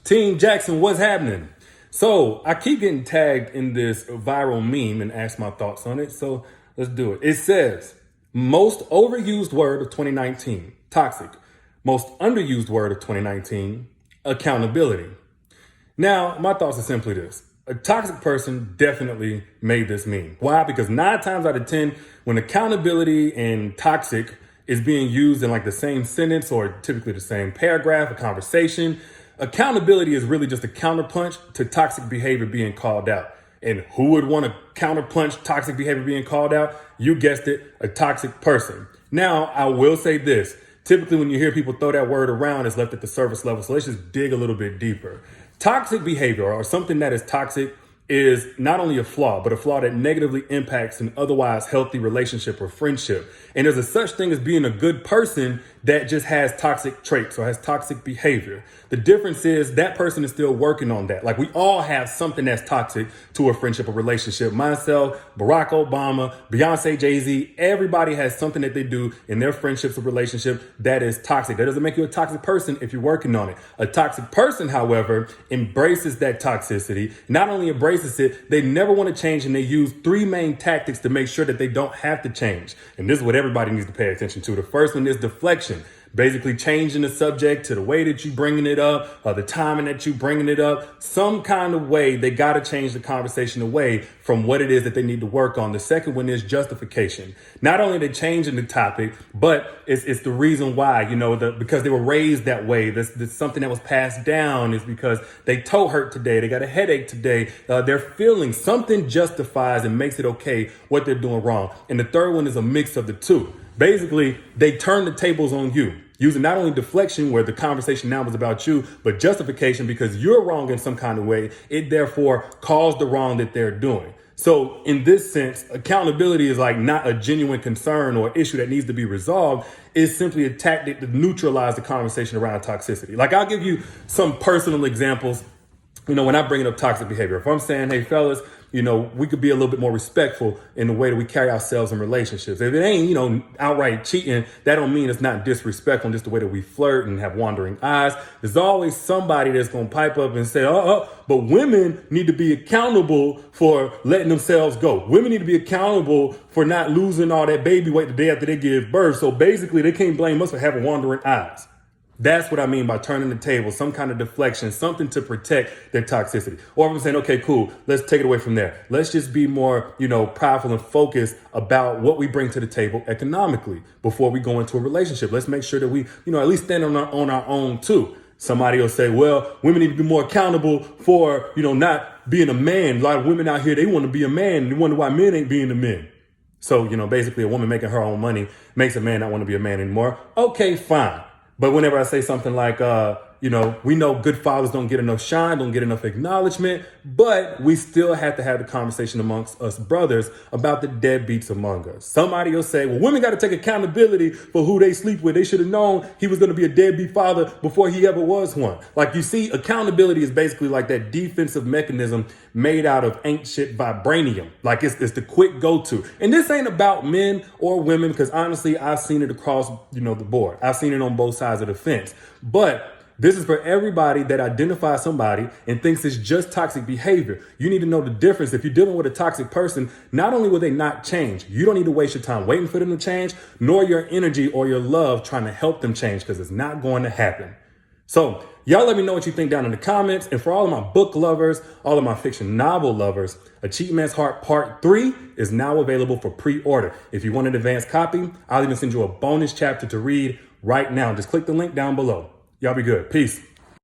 Team Jackson, what's happening? So I keep getting tagged in this viral meme and ask my thoughts on it. So let's do it. It says, most overused word of 2019, toxic. Most underused word of 2019, accountability. Now, my thoughts are simply this. A toxic person definitely made this meme. Why? Because 9 times out of 10, when accountability and toxic is being used in like the same sentence or typically the same paragraph, a conversation, accountability is really just a counterpunch to toxic behavior being called out. And who would want to counterpunch toxic behavior being called out? You guessed it, a toxic person. Now, I will say this. Typically, when you hear people throw that word around, it's left at the surface level. So let's just dig a little bit deeper. Toxic behavior or something that is toxic is not only a flaw, but a flaw that negatively impacts an otherwise healthy relationship or friendship. And there's a such thing as being a good person that just has toxic traits or has toxic behavior. The difference is that person is still working on that. Like we all have something that's toxic to a friendship or relationship. Myself, Barack Obama, Beyonce, Jay-Z, everybody has something that they do in their friendships or relationship that is toxic. That doesn't make you a toxic person if you're working on it. A toxic person, however, embraces that toxicity. Not only embraces it, they never want to change, and they use 3 main tactics to make sure that they don't have to change. And this is what everybody needs to pay attention to. The first one is deflection. Basically changing the subject to the way that you bringing it up or the timing that you bringing it up. Some kind of way they got to change the conversation away from what it is that they need to work on. The second one is justification. Not only are they changing the topic, but it's the reason why, because they were raised that way. That's something that was passed down. Is because they toe hurt today. They got a headache today. They're feeling something justifies and makes it okay what they're doing wrong. And the third one is a mix of the two. Basically, they turn the tables on you. Using not only deflection, where the conversation now was about you, but justification because you're wrong in some kind of way. It therefore caused the wrong that they're doing. So in this sense, accountability is like not a genuine concern or issue that needs to be resolved. It's simply a tactic to neutralize the conversation around toxicity. Like I'll give you some personal examples. When I bring up toxic behavior, if I'm saying, hey, fellas, we could be a little bit more respectful in the way that we carry ourselves in relationships. If it ain't, outright cheating, that don't mean it's not disrespectful, just the way that we flirt and have wandering eyes. There's always somebody that's going to pipe up and say, but women need to be accountable for letting themselves go. Women need to be accountable for not losing all that baby weight the day after they give birth. So basically, they can't blame us for having wandering eyes. That's what I mean by turning the table, some kind of deflection, something to protect their toxicity. Or I'm saying, okay, cool, let's take it away from there. Let's just be more, prideful and focused about what we bring to the table economically before we go into a relationship. Let's make sure that we, at least stand on our own too. Somebody will say, well, women need to be more accountable for, not being a man. A lot of women out here, they want to be a man. They wonder why men ain't being the men. So, basically a woman making her own money makes a man not want to be a man anymore. Okay, fine. But whenever I say something like, we know good fathers don't get enough shine, don't get enough acknowledgement, but we still have to have the conversation amongst us brothers about the deadbeats among us. Somebody will say, well, women got to take accountability for who they sleep with. They should have known he was going to be a deadbeat father before he ever was one. Like you see, accountability is basically like that defensive mechanism made out of ancient vibranium. Like it's the quick go-to. And this ain't about men or women, because honestly, I've seen it across, the board. I've seen it on both sides of the fence. But this is for everybody that identifies somebody and thinks it's just toxic behavior. You need to know the difference. If you're dealing with a toxic person, not only will they not change, you don't need to waste your time waiting for them to change, nor your energy or your love trying to help them change, because it's not going to happen. So y'all let me know what you think down in the comments. And for all of my book lovers, all of my fiction novel lovers, A Cheat Man's Heart Part 3 is now available for pre-order. If you want an advanced copy, I'll even send you a bonus chapter to read right now. Just click the link down below. Y'all be good. Peace.